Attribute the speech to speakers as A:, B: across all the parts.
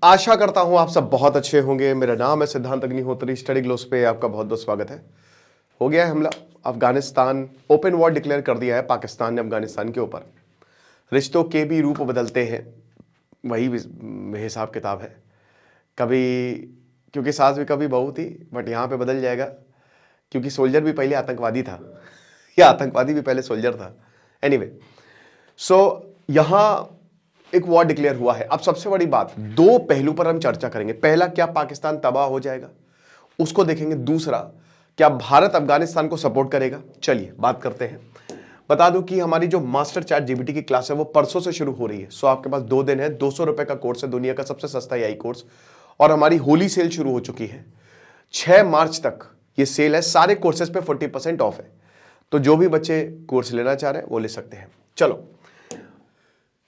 A: आशा करता हूं आप सब बहुत अच्छे होंगे। मेरा नाम है सिद्धांत अग्निहोत्री। स्टडी ग्लोस पे आपका बहुत बहुत स्वागत है। हो गया है हमला। अफगानिस्तान ओपन वॉर डिक्लेयर कर दिया है पाकिस्तान ने अफगानिस्तान के ऊपर। रिश्तों के भी रूप बदलते हैं, वही हिसाब किताब है। कभी क्योंकि सास भी कभी बहू थी, बट यहाँ पे बदल जाएगा क्योंकि सोल्जर भी पहले आतंकवादी था या आतंकवादी भी पहले सोल्जर था। एनीवे, सो यहाँ एक वॉर डिक्लेयर हुआ है। अब सबसे बड़ी बात, दो पहलू पर हम चर्चा करेंगे। पहला, क्या पाकिस्तान तबाह हो जाएगा, उसको देखेंगे। दूसरा, क्या भारत अफगानिस्तान को सपोर्ट करेगा। चलिए बात करते हैं। बता दूं कि हमारी जो मास्टर चैट जीपीटी की क्लास है वो परसों से शुरू हो रही है। सो आपके पास 2 दिन है। 200 रुपए का कोर्स है, दुनिया का सबसे सस्ता एआई कोर्स। और हमारी होली सेल शुरू हो चुकी है। 6 मार्च तक ये सेल है। सारे कोर्सेज पे 40% ऑफ है। तो जो भी बच्चे कोर्स लेना चाह रहे हैं वो ले सकते हैं। चलो,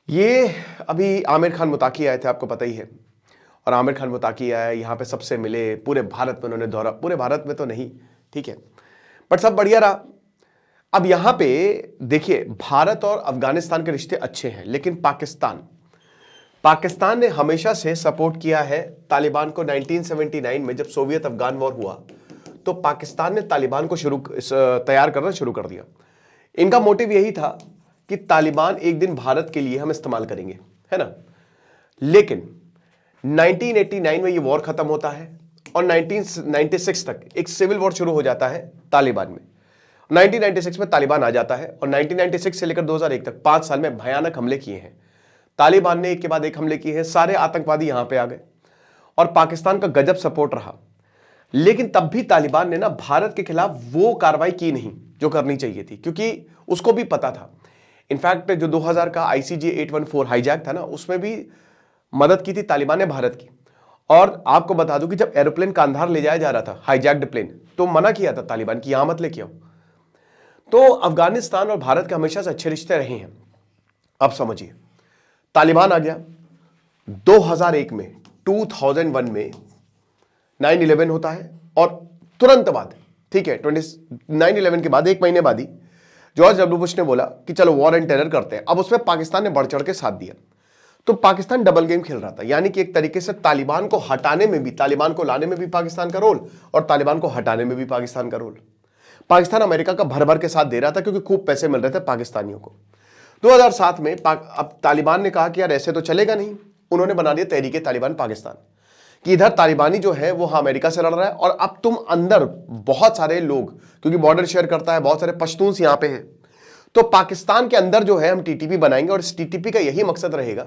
A: ये अभी आमिर खान मुताकी आए थे, आपको पता ही है। और आमिर खान मुताकी आए, यहाँ पे सबसे मिले। पूरे भारत में उन्होंने दौरा, पूरे भारत में तो नहीं, ठीक है, बट सब बढ़िया रहा। अब यहाँ पे देखिए, भारत और अफगानिस्तान के रिश्ते अच्छे हैं, लेकिन पाकिस्तान ने हमेशा से सपोर्ट किया है तालिबान को। 1979 में जब सोवियत अफगान वॉर हुआ तो पाकिस्तान ने तालिबान को तैयार करना शुरू कर दिया। इनका मोटिव यही था कि तालिबान एक दिन भारत के लिए हम इस्तेमाल करेंगे, है ना। लेकिन 1989 में ये वॉर खत्म होता है और 1996 तक एक सिविल वॉर शुरू हो जाता है तालिबान में। 1996 में तालिबान आ जाता है और 1996 से लेकर 2001 तक 5 साल में भयानक हमले किए हैं तालिबान ने। एक के बाद एक हमले किए हैं। सारे आतंकवादी यहां पे आ गए और पाकिस्तान का गजब सपोर्ट रहा। लेकिन तब भी तालिबान ने ना भारत के खिलाफ वो कार्रवाई की नहीं जो करनी चाहिए थी, क्योंकि उसको भी पता था। इनफैक्ट जो 2000 का ICJ 814 हाईजैक था ना, उसमें भी मदद की थी तालिबान ने भारत की। और आपको बता दूं कि जब एरोप्लेन कांधार ले जाया जा रहा था, हाईजैक्ड प्लेन, तो मना किया था तालिबान की यहां मत लेके आओ। तो अफगानिस्तान और भारत के हमेशा से अच्छे रिश्ते रहे हैं। अब समझिए, तालिबान आ गया 2001 में। 2001 में 9/11 होता है और तुरंत बाद, ठीक है, 9/11 के बाद 1 महीने बाद ही जॉर्ज डब्ल्यू बुश ने बोला कि चलो वॉर एंड टेरर करते हैं। अब उसमें पाकिस्तान ने बढ़ चढ़ के साथ दिया। तो पाकिस्तान डबल गेम खेल रहा था, यानी कि एक तरीके से तालिबान को हटाने में भी, तालिबान को लाने में भी पाकिस्तान का रोल और तालिबान को हटाने में भी पाकिस्तान का रोल। पाकिस्तान अमेरिका का भर भर के साथ दे रहा था क्योंकि खूब पैसे मिल रहे थे पाकिस्तानियों को। 2007 में अब तालिबान ने कहा कि यार ऐसे तो चलेगा नहीं। उन्होंने बना दिया तहरीके तालिबान पाकिस्तान, कि इधर तालिबानी जो है वो अमेरिका से लड़ रहा है और अब तुम अंदर बहुत सारे लोग, क्योंकि बॉर्डर शेयर करता है, बहुत सारे पश्तून्स यहां पे हैं, तो पाकिस्तान के अंदर जो है हम टीटीपी बनाएंगे और इस टीटीपी का यही मकसद रहेगा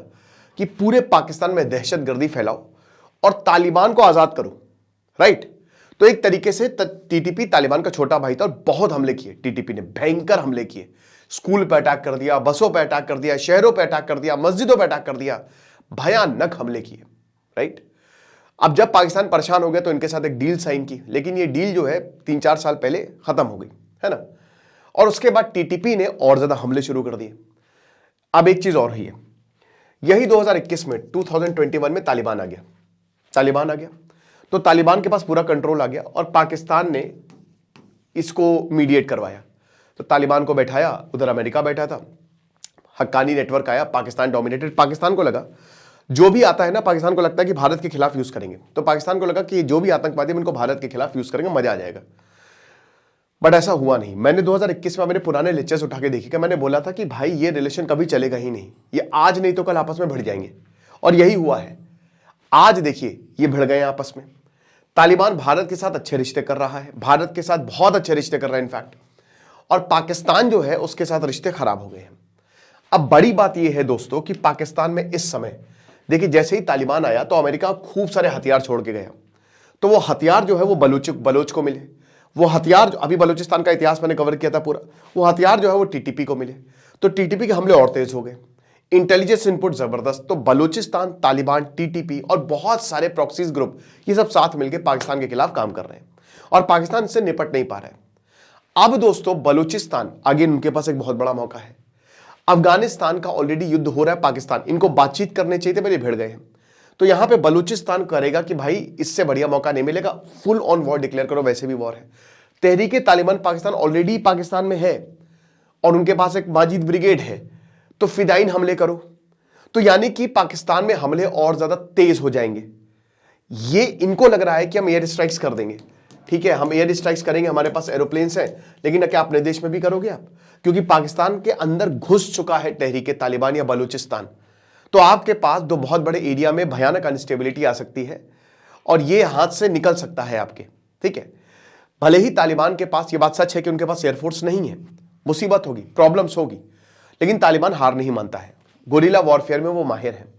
A: कि पूरे पाकिस्तान में दहशतगर्दी फैलाओ और तालिबान को आजाद करो, राइट। तो एक तरीके से टीटीपी तालिबान का छोटा भाई था और बहुत हमले किए टीटीपी ने, भयंकर हमले किए। स्कूल पे अटैक कर दिया, बसों पे अटैक कर दिया, शहरों पे अटैक कर दिया, मस्जिदों पे अटैक कर दिया, भयानक हमले किए, राइट। अब जब पाकिस्तान परेशान हो गया तो इनके साथ एक डील साइन की, लेकिन ये डील जो है 3-4 साल पहले खत्म हो गई, है ना। और उसके बाद टीटीपी ने और ज्यादा हमले शुरू कर दिए। अब एक चीज और हुई है, यही 2021 में 2021 में तालिबान आ गया। तो तालिबान के पास पूरा कंट्रोल आ गया और पाकिस्तान ने इसको मीडिएट करवाया। तो तालिबान को बैठाया, उधर अमेरिका बैठा था, हक्कानी नेटवर्क आया, पाकिस्तान डोमिनेटेड। पाकिस्तान को लगा जो भी आता है ना, पाकिस्तान को लगता है कि भारत के खिलाफ यूज करेंगे। तो पाकिस्तान को लगा कि जो भी आतंकवादी इनको भारत के खिलाफ यूज करेंगे, मजा आ जाएगा। बट ऐसा हुआ नहीं। मैंने 2021 में मेरे पुराने लेक्चर्स उठा के देखी कि मैंने बोला था कि भाई ये रिलेशन कभी चलेगा ही नहीं, ये आज नहीं तो कल आपस में भिड़ जाएंगे। और यही हुआ है। आज देखिए ये भिड़ गए आपस में। तालिबान भारत के साथ अच्छे रिश्ते कर रहा है, भारत के साथ बहुत अच्छे रिश्ते कर रहा है इनफैक्ट, और पाकिस्तान जो है उसके साथ रिश्ते खराब हो गए हैं। अब बड़ी बात यह है दोस्तों कि पाकिस्तान में इस समय देखिए, जैसे ही तालिबान आया तो अमेरिका खूब सारे हथियार छोड़ के गया। तो वो हथियार जो है वो बलोच को मिले। वो हथियार, अभी बलूचिस्तान का इतिहास मैंने कवर किया था पूरा, वो हथियार जो है वो टीटीपी को मिले। तो टीटीपी के हमले और तेज हो गए, इंटेलिजेंस इनपुट जबरदस्त। तो बलूचिस्तान, तालिबान, टीटीपी और बहुत सारे प्रॉक्सीज ग्रुप, ये सब साथ मिलकर पाकिस्तान के खिलाफ काम कर रहे हैं और पाकिस्तान इससे निपट नहीं पा रहा है। अब दोस्तों बलूचिस्तान, आगे उनके पास एक बहुत बड़ा मौका है। अफगानिस्तान का ऑलरेडी युद्ध हो रहा है, पाकिस्तान, इनको बातचीत करने चाहिए थे, पहले भिड़ गए हैं। तो यहां पे बलूचिस्तान करेगा कि भाई इससे बढ़िया मौका नहीं मिलेगा, फुल ऑन वॉर डिक्लेयर करो, वैसे भी वॉर है। तहरीके तालिबान पाकिस्तान ऑलरेडी पाकिस्तान में है और उनके पास एक माजिद ब्रिगेड है, तो फिदाइन हमले करो। तो यानी कि पाकिस्तान में हमले और ज्यादा तेज हो जाएंगे। ये इनको लग रहा है कि हम एयर स्ट्राइक्स कर देंगे, ठीक है, हम एयर स्ट्राइक्स करेंगे, हमारे पास एरोप्लेन्स हैं, लेकिन क्या अपने देश में भी करोगे आप? क्योंकि पाकिस्तान के अंदर घुस चुका है तहरीके तालिबान या बलूचिस्तान, तो आपके पास दो बहुत बड़े एरिया में भयानक अनस्टेबिलिटी आ सकती है और ये हाथ से निकल सकता है आपके, ठीक है। भले ही तालिबान के पास, ये बात सच है कि उनके पास एयरफोर्स नहीं है, मुसीबत होगी, प्रॉब्लम्स होगी, लेकिन तालिबान हार नहीं मानता है, गोरिल्ला वॉरफेयर में वो माहिर है।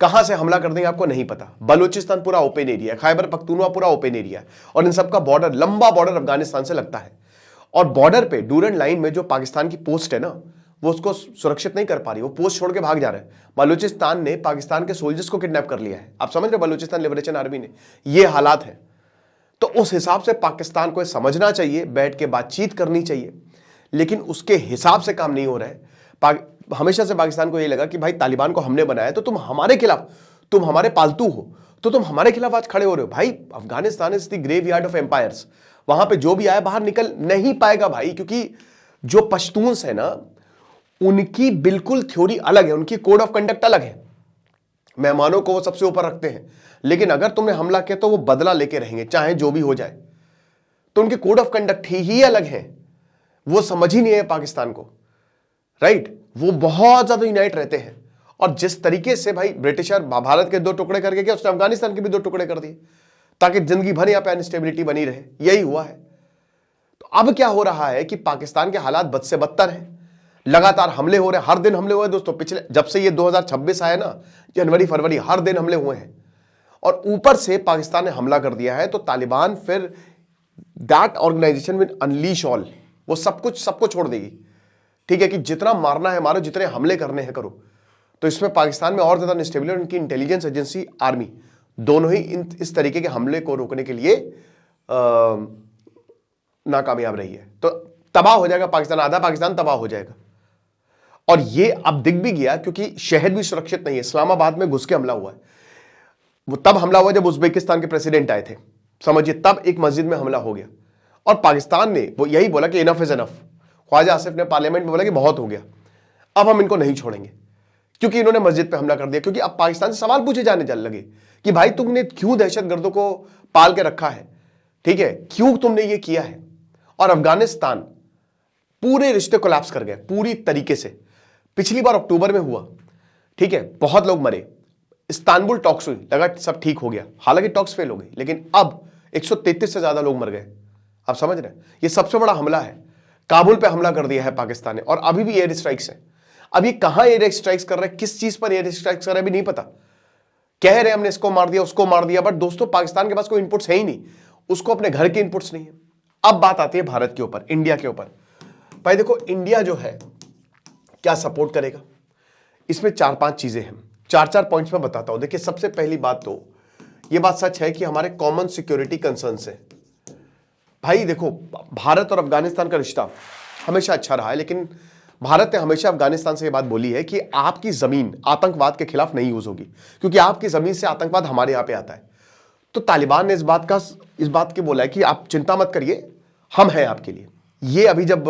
A: कहां से हमला कर देंगे आपको नहीं पता। बलूचिस्तान पूरा ओपन एरिया है, खैबर पख्तूनवा पूरा ओपन एरिया है, और इन सबका बॉर्डर, लंबा बॉर्डर अफगानिस्तान से लगता है, और बॉर्डर पे डूरन लाइन में जो पाकिस्तान की पोस्ट है ना, वो उसको सुरक्षित नहीं कर पा रही, वो पोस्ट छोड़ के भाग जा रहे हैं। बलूचिस्तान ने पाकिस्तान के सोल्जर्स को किडनैप कर लिया है, आप समझ रहे, बलूचिस्तान लिबरेशन आर्मी ने, ये हालात है। तो उस हिसाब से पाकिस्तान को समझना चाहिए, बैठ के बातचीत करनी चाहिए, लेकिन उसके हिसाब से काम नहीं हो रहा है। हमेशा से पाकिस्तान को ये लगा कि भाई तालिबान को हमने बनाया तो तुम हमारे खिलाफ, तुम हमारे पालतू हो, तो तुम हमारे खिलाफ आज खड़े हो रहे हो। भाई Afghanistan is the graveyard of empires, वहां पे जो भी आया बाहर निकल नहीं पाएगा भाई, क्योंकि जो पश्तून्स है ना, उनकी बिल्कुल थ्योरी अलग है, उनकी कोड ऑफ कंडक्ट अलग है, मेहमानों को वो सबसे ऊपर रखते हैं, लेकिन अगर तुमने हमला किया तो वो बदला लेके रहेंगे चाहे जो भी हो जाए। तो उनके कोड ऑफ कंडक्ट ही अलग है, वो समझ ही नहीं है पाकिस्तान को, राइट। वो बहुत ज्यादा यूनाइट रहते हैं, और जिस तरीके से भाई ब्रिटिशर भारत के दो टुकड़े करके क्या, उसने अफगानिस्तान के भी दो टुकड़े कर दिए ताकि जिंदगी भर यहां पे अनस्टेबिलिटी बनी रहे, यही हुआ है। तो अब क्या हो रहा है कि पाकिस्तान के हालात बद से बदतर हैं, लगातार हमले हो रहे हैं, हर दिन हमले हुए हैं दोस्तों, पिछले जब से ये 2026 आया ना, जनवरी फरवरी, हर दिन हमले हुए हैं, और ऊपर से पाकिस्तान ने हमला कर दिया है। तो तालिबान फिर that organisation will unleash all, वो सब कुछ छोड़ देगी, ठीक है, कि जितना मारना है मारो, जितने हमले करने हैं करो। तो इसमें पाकिस्तान में और ज्यादा अनस्टेबिलिटी, उनकी इंटेलिजेंस एजेंसी, आर्मी, दोनों ही इस तरीके के हमले को रोकने के लिए नाकामयाब रही है। तो तबाह हो जाएगा पाकिस्तान, आधा पाकिस्तान तबाह हो जाएगा। और ये अब दिख भी गया, क्योंकि शहर भी सुरक्षित नहीं है। इस्लामाबाद में घुस के हमला हुआ है, वो तब हमला हुआ जब उज्बेकिस्तान के प्रेसिडेंट आए थे, समझिए, तब एक मस्जिद में हमला हो गया, और पाकिस्तान ने वो यही बोला कि enough is enough. Khawaja Asif ने पार्लियामेंट में बोला कि बहुत हो गया, अब हम इनको नहीं छोड़ेंगे, क्योंकि इन्होंने मस्जिद पे हमला कर दिया। क्योंकि अब पाकिस्तान से सवाल पूछे जाने चल लगे कि भाई तुमने क्यों दहशतगर्दों को पाल के रखा है, ठीक है, क्यों तुमने ये किया है। और अफगानिस्तान पूरे रिश्ते कोलैप्स कर गए पूरी तरीके से। पिछली बार अक्टूबर में हुआ, ठीक है, बहुत लोग मरे, इस्तांबुल टॉक्स हुई, लगा सब ठीक हो गया, हालांकि टॉक्स फेल हो गई, लेकिन अब 133 से ज्यादा लोग मर गए। आप समझ रहे हैं, ये सबसे बड़ा हमला है। काबुल पे हमला कर दिया है पाकिस्तान ने, और अभी भी एयर स्ट्राइक्स है। अभी कहां एयर स्ट्राइक्स कर रहे हैं, किस चीज पर एयर स्ट्राइक्स कर रहे हैं अभी नहीं पता। कह रहे हैं हमने इसको मार दिया, उसको मार दिया, बट दोस्तों पाकिस्तान के पास कोई इनपुट्स है ही नहीं, उसको अपने घर के इनपुट्स नहीं है। अब बात आती है भारत के ऊपर, इंडिया के ऊपर। भाई देखो, इंडिया जो है क्या सपोर्ट करेगा, इसमें 4-5 चीजें हैं, 4 पॉइंट्स में बताता हूं। देखिए, सबसे पहली बात तो यह बात सच है कि हमारे कॉमन सिक्योरिटी कंसर्न्स है। भाई देखो, भारत और अफगानिस्तान का रिश्ता हमेशा अच्छा रहा है, लेकिन भारत ने हमेशा अफगानिस्तान से यह बात बोली है कि आपकी जमीन आतंकवाद के खिलाफ नहीं यूज होगी, क्योंकि आपकी जमीन से आतंकवाद हमारे यहां पे आता है। तो तालिबान ने इस बात के बोला है कि आप चिंता मत करिए, हम हैं आपके लिए। ये अभी जब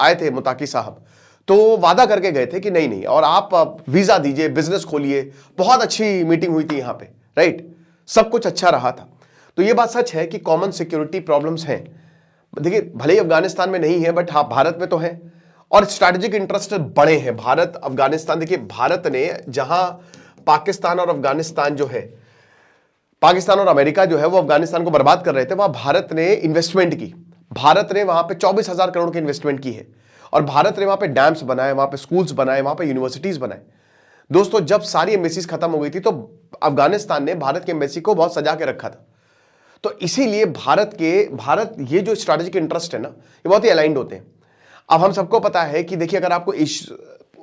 A: आए थे मुताकी साहब, तो वादा करके गए थे कि नहीं नहीं, और आप वीजा दीजिए, बिजनेस खोलिए, बहुत अच्छी मीटिंग हुई थी यहां पे, राइट, सब कुछ अच्छा रहा था। तो ये बात सच है कि कॉमन सिक्योरिटी प्रॉब्लम्स हैं। देखिए, भले ही अफगानिस्तान में नहीं है, बट हाँ भारत में तो है, और स्ट्रैटेजिक इंटरेस्ट बड़े हैं भारत अफगानिस्तान। देखिए, भारत ने जहां पाकिस्तान और अफगानिस्तान जो है, पाकिस्तान और अमेरिका जो है वो अफगानिस्तान को बर्बाद कर रहे थे, वहां भारत ने इन्वेस्टमेंट की। भारत ने वहां पे 24,000 करोड़ की इन्वेस्टमेंट की है, और भारत ने वहां पे डैम्स बनाए, वहां पे स्कूल्स बनाए, वहां पे यूनिवर्सिटीज बनाए। दोस्तों, जब सारी एम्बेसीज खत्म हो गई थी, तो अफगानिस्तान ने भारत के एम्बेसी को बहुत सजा के रखा था। तो इसीलिए भारत ये जो स्ट्रैटेजिक इंटरेस्ट है ना, ये बहुत ही अलाइंड होते हैं। अब हम सबको पता है कि देखिए, अगर आपको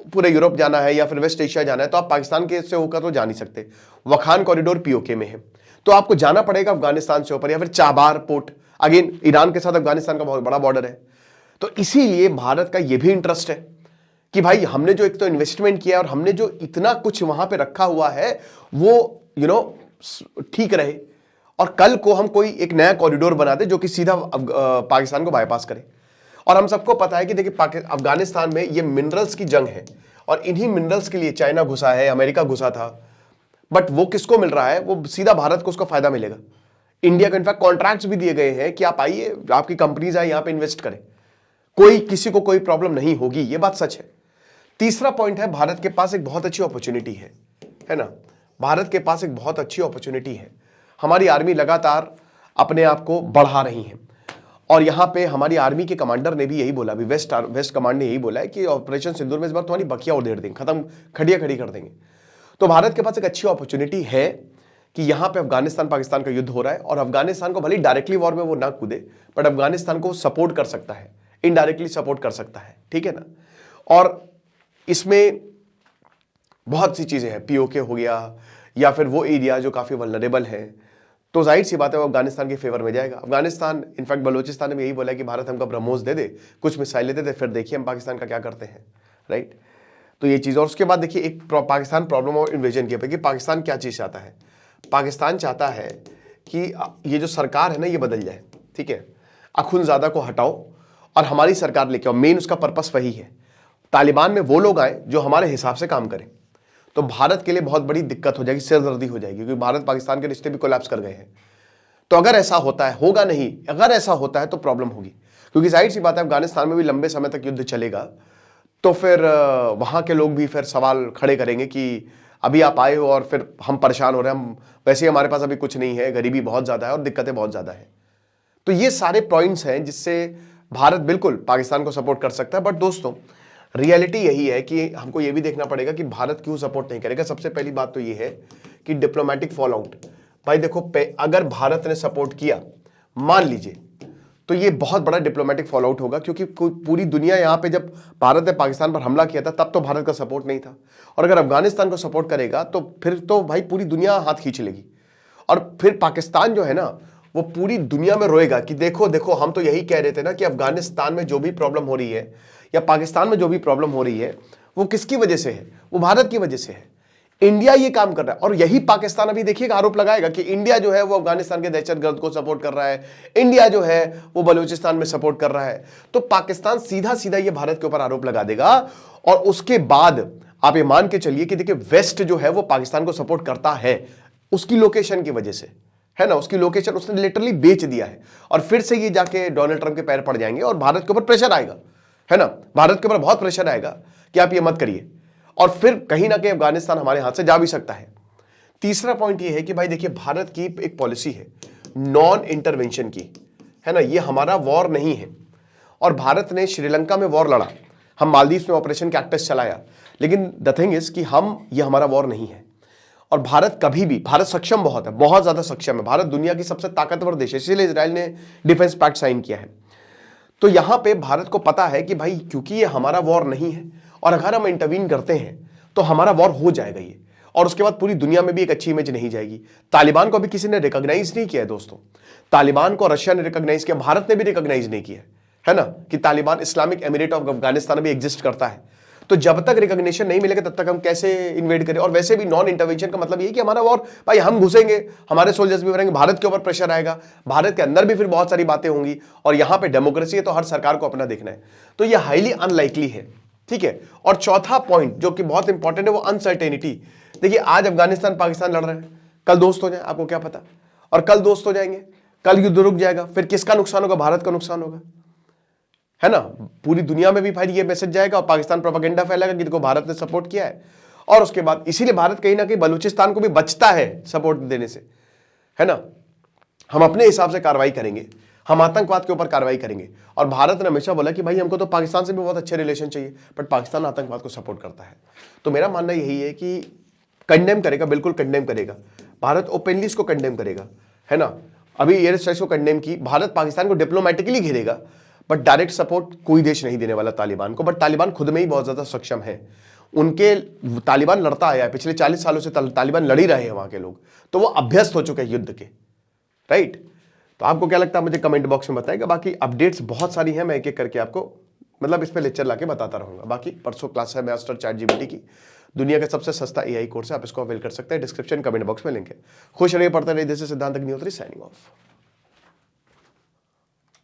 A: पूरे यूरोप जाना है या फिर वेस्ट एशिया जाना है, तो आप पाकिस्तान के से होकर तो जा नहीं सकते। वखान कॉरिडोर पीओके में है, तो आपको जाना पड़ेगा अफगानिस्तान से ऊपर, या फिर चाबार पोर्ट, अगेन ईरान के साथ अफगानिस्तान का बहुत बड़ा बॉर्डर है। तो इसीलिए भारत का यह भी इंटरेस्ट है कि भाई हमने जो एक तो इन्वेस्टमेंट किया और हमने जो इतना कुछ वहां पे रखा हुआ है वो ठीक रहे, और कल को हम कोई एक नया कॉरिडोर बना दे जो कि सीधा पाकिस्तान को बाईपास करे। और हम सबको पता है कि देखिए, अफगानिस्तान में ये मिनरल्स की जंग है, और इन्हीं मिनरल्स के लिए चाइना घुसा है, अमेरिका घुसा था, बट वो किसको मिल रहा है? वो सीधा भारत को उसका फायदा मिलेगा। इंडिया को इनफैक्ट कॉन्ट्रैक्ट्स भी दिए गए हैं कि आप आइए, आपकी कंपनीज आए यहां पे इन्वेस्ट करें, किसी को कोई प्रॉब्लम नहीं होगी। ये बात सच है। तीसरा पॉइंट है, भारत के पास एक बहुत अच्छी अपॉर्चुनिटी है ना? भारत के पास एक बहुत अच्छी अपॉर्चुनिटी है। हमारी आर्मी लगातार अपने आप को बढ़ा रही है, और यहां पे हमारी आर्मी के कमांडर ने भी यही बोला, अभी वेस्ट कमांड ने यही बोला है कि ऑपरेशन सिंदूर में इस बार तुम्हारी बखिया उधेड़ देंगे, खत्म, खड़िया खड़ी कर देंगे। तो भारत के पास एक अच्छी अपॉर्चुनिटी है कि यहां पे अफगानिस्तान पाकिस्तान का युद्ध हो रहा है, और अफगानिस्तान को भले डायरेक्टली वॉर में वो ना कूदे, बट अफगानिस्तान को सपोर्ट कर सकता है, इनडायरेक्टली सपोर्ट कर सकता है, ठीक है ना? और इसमें बहुत सी चीजें हैं, पीओके हो गया, या फिर वो एरिया जो काफी वल्नरेबल है, तो जाहिर सी बात है वो अफगानिस्तान के फेवर में जाएगा। अफगानिस्तान, इनफैक्ट बलोचिस्तान ने भी यही बोला कि भारत हमको ब्रह्मोस दे दे, कुछ मिसाइलें दे दे, फिर देखिए हम पाकिस्तान का क्या करते हैं, राइट? तो ये चीज़, और उसके बाद देखिए एक पाकिस्तान प्रॉब्लम और इन्वेजन के ऊपर कि पाकिस्तान क्या चीज़ चाहता है। पाकिस्तान चाहता है कि ये जो सरकार है ना, ये बदल जाए, ठीक है? अखुनज़ादा को हटाओ और हमारी सरकार लेके आओ। मेन उसका पर्पस वही है, तालिबान में वो लोग आए जो हमारे हिसाब से काम करें। तो भारत के लिए बहुत बड़ी दिक्कत हो जाएगी, सिरदर्दी हो जाएगी, क्योंकि भारत पाकिस्तान के रिश्ते भी कोलैप्स कर गए हैं। तो अगर ऐसा होता है, होगा नहीं, अगर ऐसा होता है तो प्रॉब्लम होगी, क्योंकि जाहिर सी बात है अफगानिस्तान में भी लंबे समय तक युद्ध चलेगा, तो फिर वहां के लोग भी फिर सवाल खड़े करेंगे कि अभी आप आए हो और फिर हम परेशान हो रहे हैं, हम वैसे ही हमारे पास अभी कुछ नहीं है, गरीबी बहुत ज्यादा है और दिक्कतें बहुत ज्यादा है। तो ये सारे पॉइंट्स हैं जिससे भारत बिल्कुल पाकिस्तान को सपोर्ट कर सकता है। बट दोस्तों, रियलिटी यही है कि हमको ये भी देखना पड़ेगा कि भारत क्यों सपोर्ट नहीं करेगा। सबसे पहली बात तो ये है कि डिप्लोमेटिक फॉल आउट। भाई देखो, अगर भारत ने सपोर्ट किया, मान लीजिए, तो ये बहुत बड़ा डिप्लोमेटिक फॉल आउट होगा, क्योंकि पूरी दुनिया यहां पे, जब भारत ने पाकिस्तान पर हमला किया था तब तो भारत का सपोर्ट नहीं था, और अगर अफगानिस्तान को सपोर्ट करेगा तो फिर तो भाई पूरी दुनिया हाथ खींच लेगी, और फिर पाकिस्तान जो है ना, वो पूरी दुनिया में रोएगा कि देखो देखो, हम तो यही कह रहे थे ना कि अफगानिस्तान में जो भी प्रॉब्लम हो रही है या पाकिस्तान में जो भी प्रॉब्लम हो रही है वो किसकी वजह से है? वो भारत की वजह से है। इंडिया ये काम कर रहा है, और यही पाकिस्तान अभी देखिएगा आरोप लगाएगा कि इंडिया जो है वो अफगानिस्तान के दहशतगर्द को सपोर्ट कर रहा है, इंडिया जो है वो बलूचिस्तान में सपोर्ट कर रहा है। तो पाकिस्तान सीधा सीधा ये भारत के ऊपर आरोप लगा देगा, और उसके बाद आप ये मान के चलिए कि देखिए, वेस्ट जो है वो पाकिस्तान को सपोर्ट करता है उसकी लोकेशन की वजह से, है ना? उसकी लोकेशन उसने लिटरली बेच दिया है, और फिर से ये जाके डोनाल्ड ट्रंप के पैर पड़ जाएंगे और भारत के ऊपर प्रेशर आएगा, है ना? भारत के ऊपर बहुत प्रेशर आएगा कि आप ये मत करिए, और फिर कहीं ना कहीं अफगानिस्तान हमारे हाथ से जा भी सकता है। तीसरा पॉइंट ये है कि भाई देखिए, भारत की एक पॉलिसी है नॉन इंटरवेंशन की, है ना? ये हमारा वॉर नहीं है, और भारत ने श्रीलंका में वॉर लड़ा, हम मालदीव में ऑपरेशन कैक्टस चलाया, लेकिन द थिंग इज कि ये हमारा वॉर नहीं है। और भारत कभी भी, भारत सक्षम बहुत है, बहुत ज्यादा सक्षम है, भारत दुनिया की सबसे ताकतवर देश है, इसीलिए इजराइल ने डिफेंस पैक्ट साइन किया है। तो यहां पे भारत को पता है कि भाई क्योंकि ये हमारा वॉर नहीं है, और अगर हम इंटरवीन करते हैं तो हमारा वॉर हो जाएगा ये, और उसके बाद पूरी दुनिया में भी एक अच्छी इमेज नहीं जाएगी। तालिबान को अभी किसी ने रिकॉग्नाइज नहीं किया है दोस्तों, तालिबान को रशिया ने रिकॉग्नाइज किया, भारत ने भी रिकॉग्नाइज नहीं किया है ना, कि Taliban Islamic emirate of Afghanistan भी एग्जिस्ट करता है। तो जब तक रिकॉग्निशन नहीं मिलेगा तब तक हम कैसे इन्वेड करें? और वैसे भी नॉन इंटरवेंशन का मतलब ये कि हमारा वॉर, भाई हम घुसेंगे, हमारे सोल्जर्स भी मरेंगे, भारत के ऊपर प्रेशर आएगा, भारत के अंदर भी फिर बहुत सारी बातें होंगी, और यहां पे डेमोक्रेसी है तो हर सरकार को अपना देखना है, तो ये हाईली अनलाइकली है, ठीक है? और चौथा पॉइंट जो कि बहुत इंपॉर्टेंट है, वो अनसर्टेनिटी। देखिए, आज अफगानिस्तान पाकिस्तान लड़ रहे हैं, कल दोस्त हो जाए, आपको क्या पता? और कल दोस्त हो जाएंगे, कल युद्ध रुक जाएगा, फिर किसका नुकसान होगा? भारत का नुकसान होगा, है ना? पूरी दुनिया में भी भाई ये मैसेज जाएगा, और पाकिस्तान प्रोपेगेंडा फैलेगा कि देखो भारत ने सपोर्ट किया है, और उसके बाद इसीलिए भारत कहीं ना कहीं बलूचिस्तान को भी बचता है सपोर्ट देने से, है ना? हम अपने हिसाब से कार्रवाई करेंगे, हम आतंकवाद के ऊपर कार्रवाई करेंगे, और भारत ने हमेशा बोला कि भाई हमको तो पाकिस्तान से भी बहुत अच्छे रिलेशन चाहिए, बट पाकिस्तान आतंकवाद को सपोर्ट करता है। तो मेरा मानना यही है कि कंडेम करेगा, बिल्कुल कंडेम करेगा, भारत ओपनली इसको कंडेम करेगा, है ना? अभी एयर स्ट्राइक को कंडेम की, भारत पाकिस्तान को डिप्लोमेटिकली घेरेगा, बट डायरेक्ट सपोर्ट कोई देश नहीं देने वाला तालिबान को। बट तालिबान खुद में ही बहुत ज्यादा सक्षम है, उनके तालिबान लड़ता आया है, पिछले 40 सालों से तालिबान लड़ ही रहे हैं वहां के लोग, तो वो अभ्यस्त हो चुके हैं युद्ध के, राइट? तो आपको क्या लगता है मुझे कमेंट बॉक्स में बताइएगा। बाकी अपडेट्स बहुत सारी हैं, मैं एक एक करके आपको मतलब इस पे लेक्चर लाके बताता रहूंगा। बाकी परसों क्लास है मास्टर चैटजीपीटी की, दुनिया का सबसे सस्ता एआई कोर्स है, आप इसको अवेल कर सकते हैं, डिस्क्रिप्शन कमेंट बॉक्स में लिंक है। खुश रहिए, पढ़ते रहिए। दिस इज सिद्धांत अग्निहोत्री साइनिंग ऑफ।